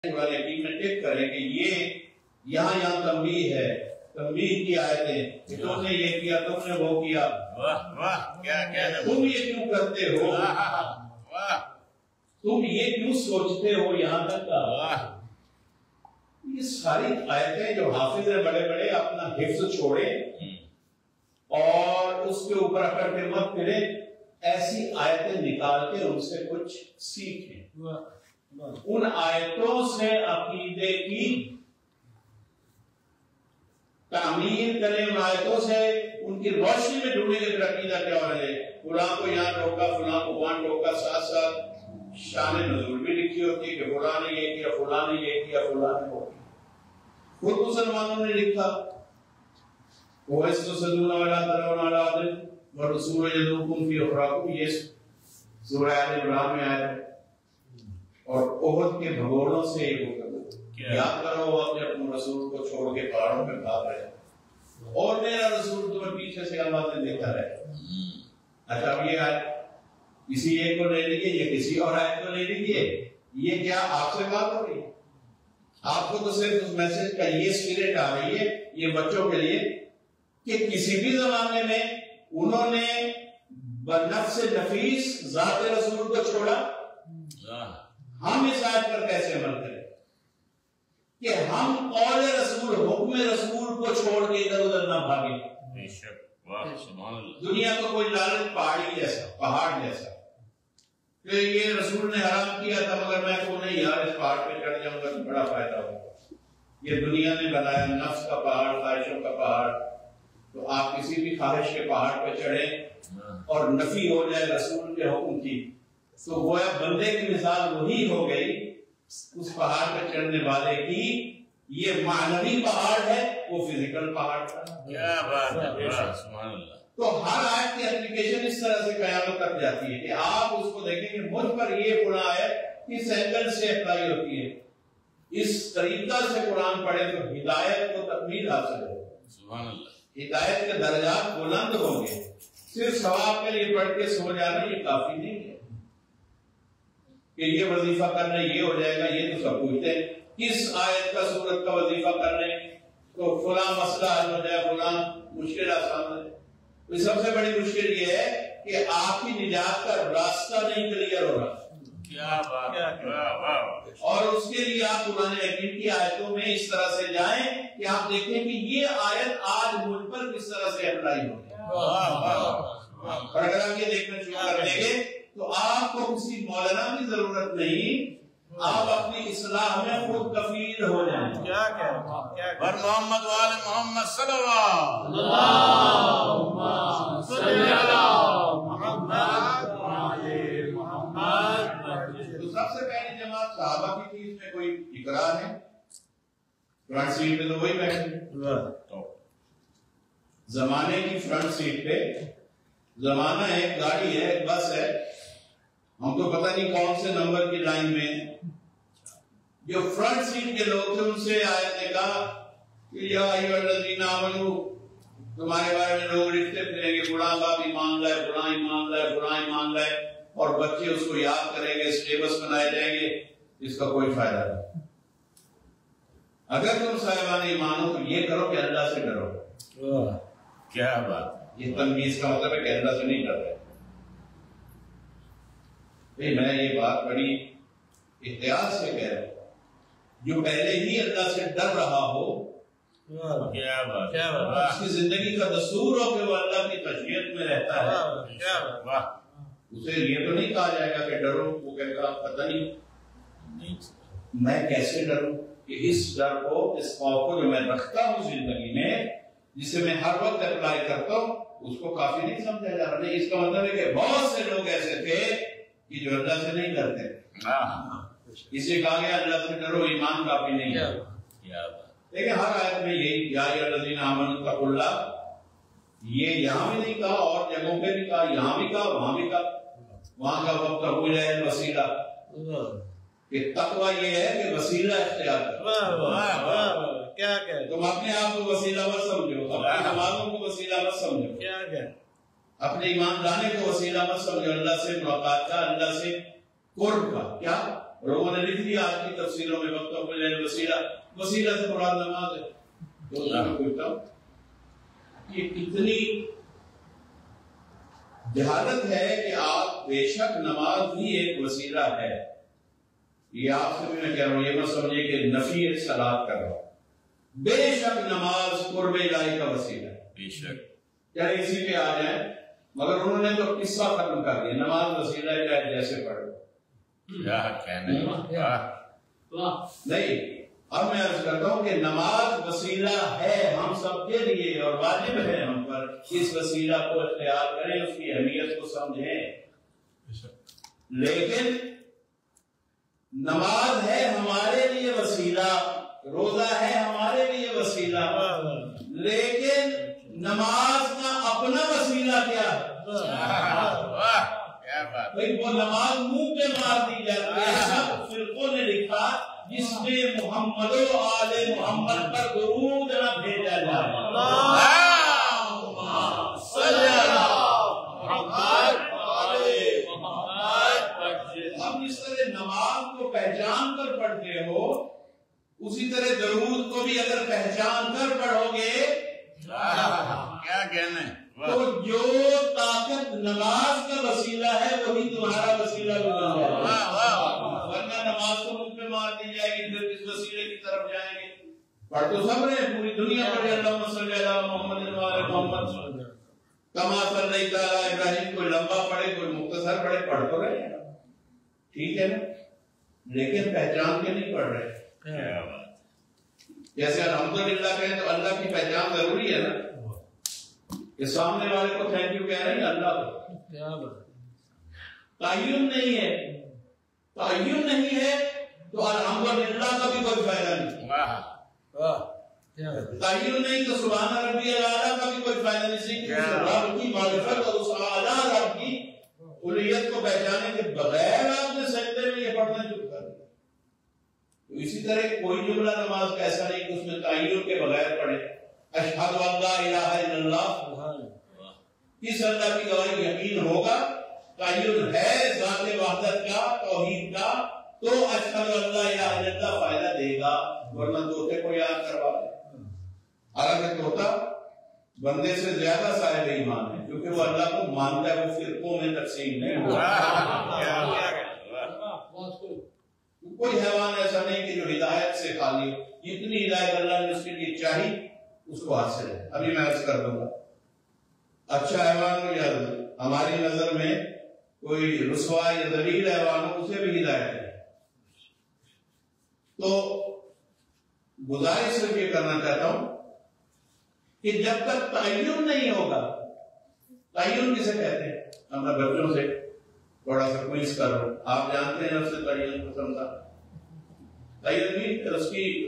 قرآن حکیم میں ٹک کریں کہ یہ یہاں تنبیہ ہے، تنبیہ کی آیتیں کہ تم نے یہ کیا، تم نے وہ کیا، تم یہ کیوں کرتے ہو، تم یہ کیوں سوچتے ہو، یہاں تک کا یہ ساری آیتیں جو حافظ ہیں بڑے بڑے اپنا حفظ چھوڑیں اور اس کے اوپر اکڑ کے مت پھریں، ایسی آیتیں نکال کے ان سے کچھ سیکھیں، ان آیتوں سے عقیدے کی تعمیر کریں، ان آیتوں سے ان کی روشنی میں ڈھونڈیں کہ عقیدہ کیا ہو رہے، فلاں کو یہاں ٹوکا، فلاں کو وہاں ٹوکا، ساتھ ساتھ شان نزول بھی لکھی ہوتی ہے کہ فلاں نے یہ کیا، فلاں نے یہ کیا، فلاں نے وہ کیا۔ خود مسلمانوں نے لکھا وَيَسْتُسَدُونَ وَلَا تَرَوْنَ عَلَىٰ عَدْلٍ وَالرَّسُولُ يَدْعُوكُمْ فِي أُخْرَاكُمْ، یہ سورہ آل عمران میں آیا ہے۔ اور احد کے بھگوڑوں سے یہ یاد کرو وہ اپنے رسول کو چھوڑ کے پہاڑوں پہ بھاگ رہے اور میرا رسول تمہیں پیچھے سے آوازیں دیتا رہے۔ اچھا اب یہ آیت کسی ایک کو لے لیجیے یا کسی اور آیت کو لے لیجیے، یہ کیا آپ سے بات ہو رہی ہے؟ آپ کو تو صرف اس میسج کا یہ اسپرٹ آ رہی ہے یہ بچوں کے لیے کہ کسی بھی زمانے میں انہوں نے بنفس نفیس ذات رسول کو چھوڑا، ہم اس آیت پر کیسے عمل کریں کہ ہم قول رسول، حکم رسول کو چھوڑ کے ادھر ادھر نہ بھاگیں۔ دنیا کو کوئی لالچ پہاڑی جیسا، پہاڑ جیسا کہ یہ رسول نے حرام کیا تھا مگر میں کو نہیں، یار اس پہاڑ پہ چڑھ جاؤں گا تو بڑا فائدہ ہوگا۔ یہ دنیا نے بنایا نفس کا پہاڑ، خواہشوں کا پہاڑ، تو آپ کسی بھی خواہش کے پہاڑ پہ چڑھیں اور نفی ہو جائے رسول کے حکم کی تو گویا بندے کی مثال وہی ہو گئی اس پہاڑ پہ چڑھنے والے کی، یہ معنوی پہاڑ ہے، وہ فزیکل پہاڑ ہے۔ کیا بات ہے، سبحان اللہ۔ تو ہر آیت کی اپلیکیشن اس طرح سے قیامت تک جاتی ہے کہ آپ اس کو دیکھیں کہ مجھ پر یہ قرآن آیت اس اینگل سے اپلائی ہوتی ہے، اس طریقہ سے قرآن پڑھیں تو ہدایت کو تکمیل حاصل ہو، سبحان اللہ، ہدایت کے درجات بلند ہوں گے۔ صرف ثواب کے لیے پڑھ کے سو جانا یہ کافی نہیں ہے کہ یہ وظیفہ کرنے یہ ہو جائے گا، یہ تو سب پوچھتے ہیں کس آیت کا سورت کا وظیفہ کرنے تو فلاں مسئلہ حل ہو جائے، فلاں مشکل آسان ہو جائے۔ سب سے بڑی مشکل یہ ہے کہ آپ کی نجات کا راستہ نہیں کلیئر ہو رہا، کیا بات ہے، اور اس کے لیے آپ قرآن حکیم کی آیتوں میں اس طرح سے جائیں کہ آپ دیکھیں کہ یہ آیت آج مجھ پر کس طرح سے اپلائی ہو رہی ہے۔ اور اگر آپ یہ دیکھنا شروع کر دیں گے تو آپ کو کسی مولانا کی ضرورت نہیں، آپ اپنی اصلاح میں خود کفیل ہو جائیں۔ کیا بر محمد وآل محمد صلی اللہ صلی اللہ محمد وآل محمد۔ تو سب سے پہلی جماعت صحابہ کی تھی، اس میں کوئی اقرار ہے؟ فرنٹ سیٹ پہ تو وہی بیٹھے، زمانے کی فرنٹ سیٹ پہ، زمانہ ایک گاڑی ہے، ایک بس ہے، ہم تو پتہ نہیں کون سے نمبر کی لائن میں، جو فرنٹ سیٹ کے لوگ تھے ان سے آیت نے کہا کہ یا ایھا الذین آمنو، تمہارے بارے میں لوگ لکھتے پھریں گے فلاں باپ ایمان لائے، فلاں ایمان لائے، فلاں ایمان لائے، اور بچے اس کو یاد کریں گے، سلیبس بنائے جائیں گے، اس کا کوئی فائدہ نہیں۔ اگر تم صاحبان ایمان ہو تو یہ کرو کہ اللہ سے ڈرو۔ کیا بات، یہ تنبیہ کا مطلب ہے کہ اللہ سے نہیں ڈر رہے۔ میں یہ بات بڑی احتیاط سے کہہ رہا ہوں، جو پہلے ہی اللہ سے ڈر رہا ہو، کیا بات، اس کی زندگی کا دستور ہو کہ وہ اللہ کی خشیت میں رہتا ہے، اسے یہ تو نہیں کہا جائے گا کہ ڈرو، وہ کہے گا پتہ نہیں میں کیسے ڈروں، کہ اس ڈر کو، اس خوف کو جو میں رکھتا ہوں زندگی میں، جسے میں ہر وقت اپلائی کرتا ہوں، اس کو کافی نہیں سمجھا جا رہا۔ نہیں، اس کا مطلب ہے کہ بہت سے لوگ ایسے تھے کہ جو اللہ سے نہیں ڈرتے، اسے کہا گیا اللہ سے ڈرو، ایمان کافی نہیں ہے۔ لیکن ہر آیت میں یہی یا ایھا الذین آمنوا اتقوا اللہ، یہ یہاں بھی نہیں کہا، اور جگہوں پہ بھی کہا، یہاں بھی کہا، وہاں بھی کہا، وہاں کا وابتغوا الیہ الوسیلہ، کہ تقوی یہ ہے کہ وسیلہ اختیار کرو۔ تم اپنے آپ کو وسیلہ مت سمجھو، اپنی نمازوں کو وسیلہ مت سمجھو، اپنے ایمان لانے کو وسیلہ مت سمجھو، اللہ سے ملاقات کا، اللہ سے قرب کا۔ کیا لوگوں نے لکھ دیا آج کی تفسیروں میں وقت پہ وسیلہ سے مراد نماز ہے. تو میں پوچھتا ہوں یہ کتنی جہالت ہے کہ آپ بے شک نماز بھی ایک وسیلہ ہے. یہ آپ سے بھی میں کہہ رہا ہوں، یہ مت سمجھے کہ نفی صلاۃ کر رہا ہوں. بے شک نماز قرب الہی کا وسیلہ ہے. بے شک چاہے اسی پہ آ جائیں، مگر انہوں نے تو قصہ ختم کر دیا. نماز وسیلہ ہے چاہے جیسے پڑھ لو. نہیں، اب میں عرض کرتا ہوں کہ نماز وسیلہ ہے ہم سب کے لیے اور واجب ہے ہم پر اس وسیلہ کو اختیار کریں، اس کی اہمیت کو سمجھیں. لیکن نماز ہے ہمارے لیے وسیلہ، روزہ ہے ہمارے لیے وسیلہ، لیکن نماز کا اپنا وسیلہ کیا ہے؟ بھئی وہ نماز منہ پہ مار دی جاتی ہے. سب فرقوں نے لکھا جس میں محمد و آل محمد پر درود نہ بھیجا جائے. ہم جس طرح نماز کو پہچان کر پڑھتے ہو، اسی طرح درود کو بھی اگر پہچان کر پڑھو گے کیا کہنا ہے، تو جو طاقت نماز کا وسیلہ ہے وہی تمہارا وسیلہ بھی بن جائے گا. ورنہ نماز کو منہ پہ مار دی جائے گی، پھر کس وسیلے کی طرف جائیں گے؟ پڑھ تو سب رہے، پوری دنیا پڑھے اللہم صلی علی محمد و آل محمد کما صلی علی ابراہیم. کوئی لمبا پڑھے کوئی مختصر پڑھے، پڑھ تو رہے ہیں، ٹھیک ہے نا، لیکن پہچان کے نہیں پڑھ رہے. جیسے الحمدللہ کہیں تو اللہ کی پہچان ضروری ہے نا، کہ سامنے والے کو تھینک یو کہہ رہے ہیں اللہ کو. تعین نہیں ہے، تعین نہیں ہے تو الحمدللہ کا بھی کوئی فائدہ نہیں. تعین نہیں تو سبحان ربی الاعلیٰ کا بھی کوئی فائدہ نہیں. رب کی معرفت اور اس اعلیٰ رب کی الیت کو پہچانے کے بغیر آپ نے سجدے میں یہ پڑھنا شروع کر دیا. اسی طرح کوئی جملہ نماز کا ایسا نہیں کہ اس میں تعین کے بغیر پڑھے. اشہد ان لا الہ الا اللہ، اس اللہ کی گواہی یقین ہوگا، تعین ہے ذات وحدت کا، توحید کا، تو اشہد ان لا الہ الا اللہ فائدہ دے گا. ورنہ طوطے کو یاد کروا دے. حالانکہ طوطا بندے سے زیادہ صاحب ایمان ہے، کیونکہ وہ اللہ کو مانتا ہے، وہ فرقوں میں تقسیم نہیں ہوتا. کوئی حیوان ایسا نہیں کہ جو ہدایت سے خالی ہو. جتنی ہدایت اللہ نے اس کے لیے چاہی اس کو حاصل ہے. ابھی میں عرض کر دوں گا، اچھا حیوان ہو یا ہماری نظر میں کوئی رسوا یا ذلیل حیوان ہو، اسے بھی ہدایت ہے. تو گزارش صرف یہ کرنا چاہتا ہوں کہ جب تک تعین نہیں ہوگا، تعین کسے کہتے ہیں؟ ہم نے بچوں سے تھوڑا سا کوئز کر رہا ہوں. آپ جانتے ہیں نفس تعین کو سمجھا؟ تعین بھی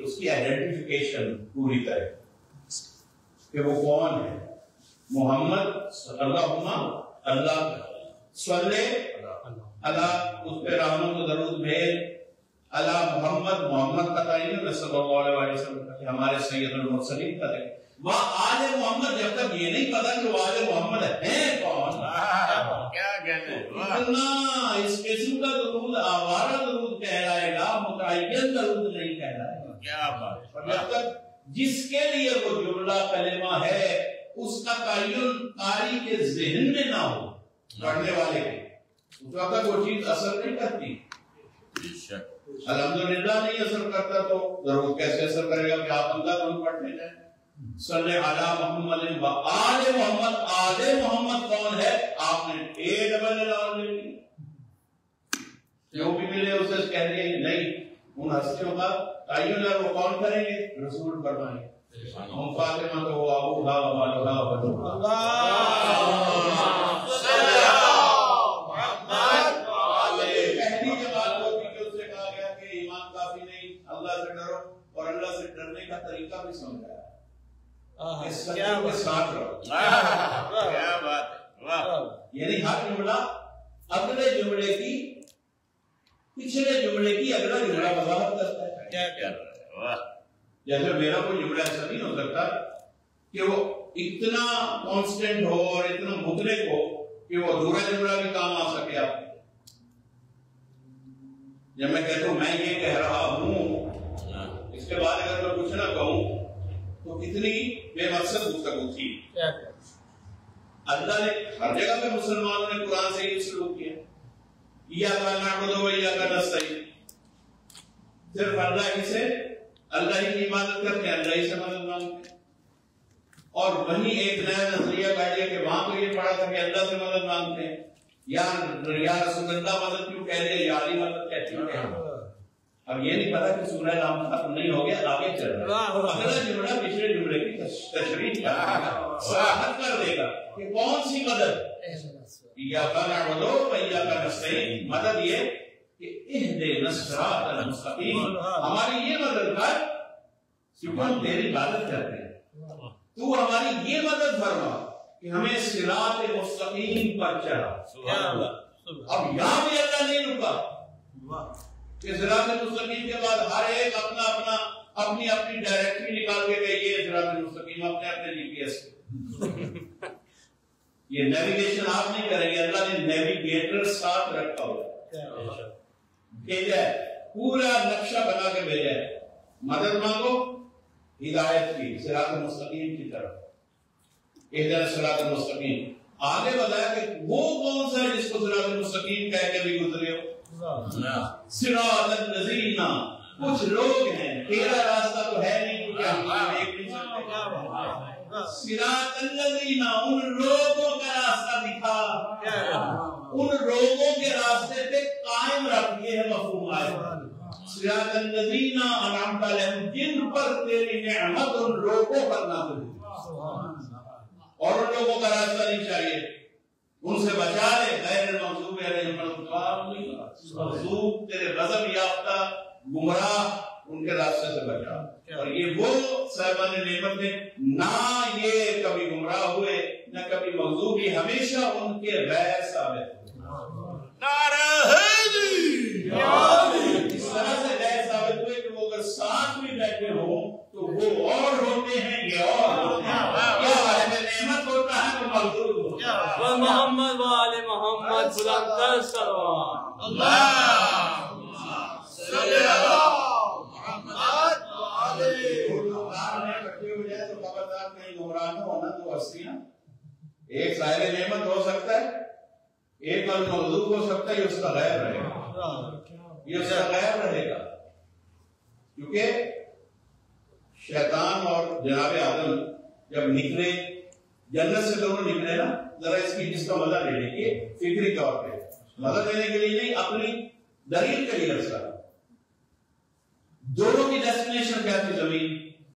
اس کی آئیڈینٹیفیکیشن پوری طرح کہ وہ کون ہے. محمد اللہم اللہ صلی اللہ، اس پہ رحمت و درود بھیج. اللہ محمد، محمد کا تعین ہے صلی اللہ علیہ وسلم، ہمارے سید المرسلین کا تعین. وہاں آل محمد جب تک یہ نہیں پتا کہ وہ آل محمد ہیں کون، کیا کہنا ہے، اتنا اس قسم کا درود آوارہ درود کہلائے گا، متعین درود نہیں کہلائے گا. کیا بات. اور جب تک جس کے لیے وہ جملہ کلمہ ہے اس کا تعین قاری کے ذہن میں نہ ہو، پڑھنے والے کے، اس وقت تک وہ چیز اثر نہیں کرتی. الحمدللہ نہیں اثر کرتا تو ضرور کیسے اثر کرے گا کہ آپ اللہ کو پڑھنے جائیں. صلی علی محمد و آل محمد. آل محمد کون ہے؟ آپ نے اے ڈبل ایل آر لے لی، جو بھی ملے اسے کہہ دیا نہیں. ان ہستیوں کا تعین ہے، وہ کون کریں گے؟ رسول فرمائیں گے. ہم فاطمہ تو وہ ابوہا و مالہا و بنوہا. اللہم صلی علی محمد و آل. پہلی جو بات ہوتی کہ اس سے کہا گیا کہ ایمان کافی نہیں، اللہ سے ڈرو، اور اللہ سے ڈرنے کا طریقہ بھی سمجھایا. کیا ساتھ رہو. کیا بات ہے. یعنی ہر جملہ اگلے جملے کی، پچھلے جملے کی اگلا جملہ وضاحت کرتا ہے. کیا کر رہا ہے. جیسے میرا کوئی جملہ ایسا نہیں ہو سکتا کہ وہ اتنا کانسٹنٹ ہو اور اتنا مدرک ہو کہ وہ ادھورا جملہ بھی کام آ سکے آپ. جب میں کہتا ہوں میں یہ کہہ رہا ہوں، اس کے بعد اگر میں کچھ نہ کہوں تو کتنی بے مقصد گفتگو تھی۔ اللہ نے ہر جگہ پہ مسلمانوں نے قرآن سے یہ سلوک کیا، ایاک نعبد و ایاک نستعین، صرف اللہ ہی سے، اللہ ہی کی عبادت کرتے ہیں، اللہ ہی سے مدد مانگتے ہیں۔ اور وہیں ایک نیا نظریہ کا دیا کہ وہاں تو یہ پڑھا تھا کہ اللہ سے مدد مانگتے ہیں، یا رسول اللہ مدد کیوں کہہ دیا، یا علی مدد کہتے ہیں۔ اب یہ نہیں پتا کہ سورہ نام ختم نہیں ہو گیا، آگے چل رہا ہے، اگلا جملہ پچھلے جملے کی تشریح صراحت کر دے گا کہ کون سی مدد، ایاک نعبد و ایاک نستعین، مدد یہ کہ اہدنا الصراط المستقیم، ہماری یہ مدد کر، کیونکہ ہم تیری عبادت کرتے ہیں، تو ہماری یہ مدد فرما کہ ہمیں صراط مستقیم پر چلا۔ اب یہاں بھی اللہ نہیں رکا کہ صراط مستقیم کے بعد ہر ایک اپنا اپنا اپنی اپنی ڈائریکٹری نکال کے گئی، یہ صراط مستقیم اپنے اپنے جی پی ایس کے، یہ نیویگیشن آپ نہیں کریں گے، اللہ نے نیویگیٹر ساتھ رکھا ہوا بھیجا ہے، پورا نقشہ بنا کے بھیجا ہے، مدد مانگو ہدایت کی، صراط مستقیم کی طرف، اہدنا الصراط المستقیم۔ آگے بتایا کہ وہ کون سا ہے جس کو صراط مستقیم کہہ کے بھی گزرے ہو، صراط الذین، کچھ لوگ ہیں، تیرا راستہ تو ہے نہیں، کچھ ہم ایک نہیں سکتے، صراط الذین، ان لوگوں کا راستہ دکھا، ان لوگوں کے راستے پہ قائم رکھ، یہ ہے مفہوم آئے، صراط الذین انعمت علیہم، جن پر تیری نعمت ان لوگوں پر نازل ہوئی، اور ان لوگوں کا راستہ نہیں چاہیے، ان سے بچا لے، غیر المغضوب علیہم ولا، مغضوب تیرے غضب یافتہ گمراہ ان کے راستے سے بچا۔ اور یہ وہ صاحبان نعمت نے، نہ یہ کبھی گمراہ ہوئے نہ کبھی مغضوب، یہ ہمیشہ ان کے غیر ثابت ہوئے، نعرہ حیدری، اس طرح سے غیر ثابت ہوئے کہ وہ اگر ساتھ میں بیٹھے ہوں تو وہ اور ہوتے ہیں، یہ اور ہوتے ہیں، یا صاحب نعمت ہوتا ہے تو مغضوب ہوتا ہے۔ و محمد و آل محمد، بلند صلوات، اللہم صلی علی محمد و آل اکٹھے ہو جائے تو خبردار کہیں گمراہ نہ ہونا، تو ہستیاں ایک صاحب نعمت ہو سکتا ہے، ایک المغضوب ہو سکتا ہے، یہ اس کا غیر رہے گا، یہ اس کا غیر رہے گا، کیونکہ شیطان اور جناب آدم جب نکلے جنت سے، دونوں نکلے نا، ذرا اس کا مزہ لے لیجیے فکری طور پہ، مدد لینے کے لیے نہیں، اپنی دلیل کے لیے، دونوں کی ڈیسٹینیشن کیا تھی؟ زمین،